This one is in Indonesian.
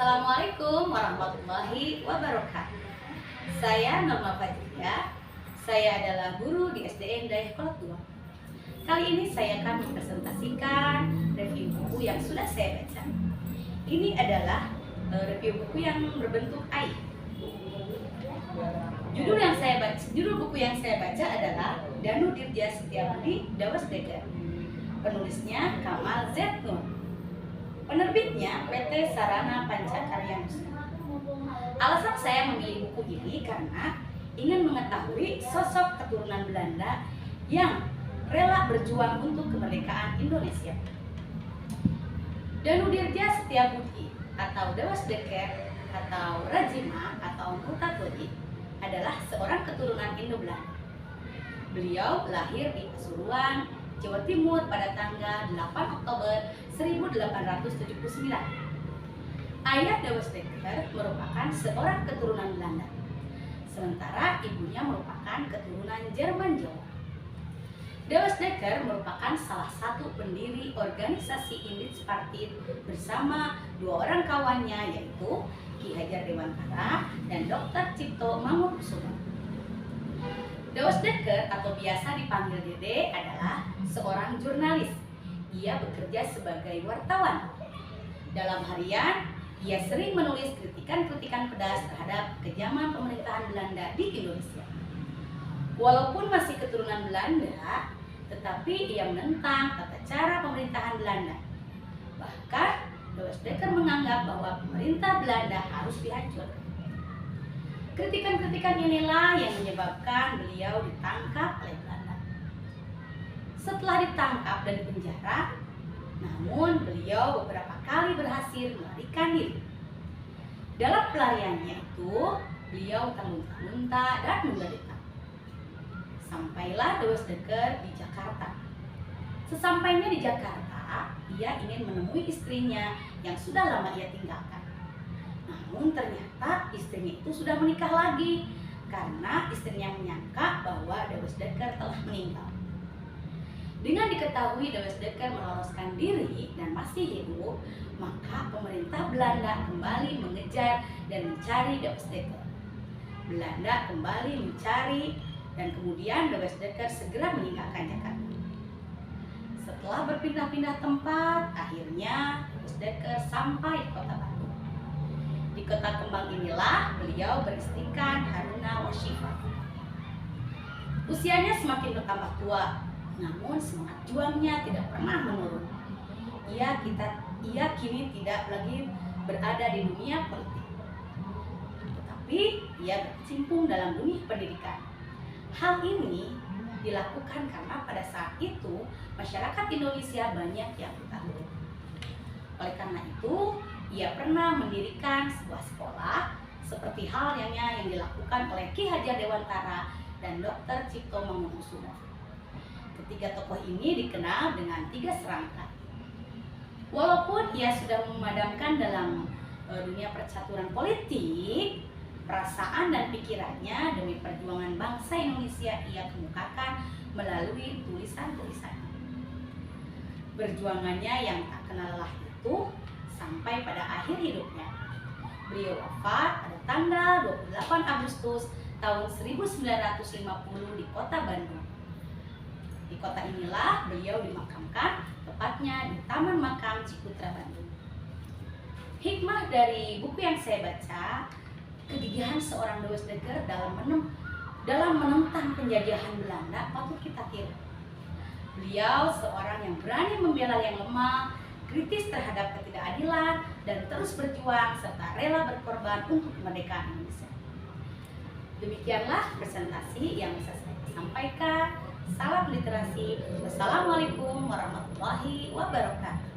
Assalamualaikum warahmatullahi wabarakatuh. Saya Norma Fajria. Saya adalah guru di SDN Dayakolot 2. Kali ini saya akan mempresentasikan review buku yang sudah saya baca. Ini adalah review buku yang berbentuk air. Judul buku yang saya baca adalah Danu Dirja Setiabudi Dawasdeker. Penulisnya Kamal Z. Nur. Penerbitnya PT Sarana Pancakarya Nusantara. Alasan saya memilih buku ini karena ingin mengetahui sosok keturunan Belanda yang rela berjuang untuk kemerdekaan Indonesia. Danu Dirja Setiabudi atau Dawasdeker atau Rajima atau Multatuli adalah seorang keturunan Indo-Belanda. Beliau lahir di Pasuruan, Jawa Timur pada tanggal 8 Oktober 1879. Ayah Dawasdeker merupakan seorang keturunan Belanda, sementara ibunya merupakan keturunan Jerman Jawa. Dawasdeker merupakan salah satu pendiri organisasi Indispartit bersama dua orang kawannya, yaitu Ki Hajar Dewantara dan Dr. Cipto Mangunkusumo. Dawasdeker atau biasa dipanggil Dede adalah seorang jurnalis. Ia bekerja sebagai wartawan. Dalam harian, ia sering menulis kritikan-kritikan pedas terhadap kejaman pemerintahan Belanda di Indonesia. Walaupun masih keturunan Belanda, tetapi ia menentang tata cara pemerintahan Belanda. Bahkan, Dawasdeker menganggap bahwa pemerintah Belanda harus dihancurkan. Kritikan-kritikan inilah yang menyebabkan beliau ditangkap oleh Belanda. Setelah ditangkap dan dipenjara, namun beliau beberapa kali berhasil melarikan diri. Dalam pelariannya itu, beliau terlunta-lunta dan menderita. Sampailah Dawasdeker di Jakarta. Sesampainya di Jakarta, ia ingin menemui istrinya yang sudah lama ia tinggalkan. Namun ternyata istrinya itu sudah menikah lagi karena istrinya menyangka bahwa Dawasdeker telah meninggal. Dengan diketahui Dawasdeker meloloskan diri dan masih hidup, maka pemerintah Belanda kembali mengejar dan mencari Dawasdeker. Belanda kembali mencari dan kemudian Dawasdeker segera meninggalkan Jakarta. Setelah berpindah-pindah tempat, akhirnya Dawasdeker sampai di kota Bandung. Di kota kembang inilah beliau beristrikan Haruna Wasyifah. Usianya semakin bertambah tua, namun semangat juangnya tidak pernah menurun. Ia kini tidak lagi berada di dunia politik, tetapi ia berkecimpung dalam dunia pendidikan. Hal ini dilakukan karena pada saat itu masyarakat Indonesia banyak yang buta huruf. Oleh karena itu, ia pernah mendirikan sebuah sekolah seperti halnya yang dilakukan oleh Ki Hajar Dewantara dan Dr. Cipto Mangunkusumo. Ketiga tokoh ini dikenal dengan tiga serangkai. Walaupun ia sudah memadamkan dalam dunia percaturan politik, perasaan dan pikirannya demi perjuangan bangsa Indonesia ia kemukakan melalui tulisan-tulisannya. Perjuangannya yang tak kenal lelah itu sampai pada akhir hidupnya. Beliau wafat pada tanggal 28 Agustus tahun 1950 di kota Bandung. Di kota inilah beliau dimakamkan, tepatnya di Taman Makam Ciputra Bandung. Hikmah dari buku yang saya baca, kegigihan seorang Dawasdeker dalam menentang penjajahan Belanda patut kita tiru. Beliau seorang yang berani membela yang lemah, kritis terhadap ketidakadilan, dan terus berjuang serta rela berkorban untuk kemerdekaan Indonesia. Demikianlah presentasi yang bisa saya sampaikan. Salam literasi. Wassalamualaikum warahmatullahi wabarakatuh.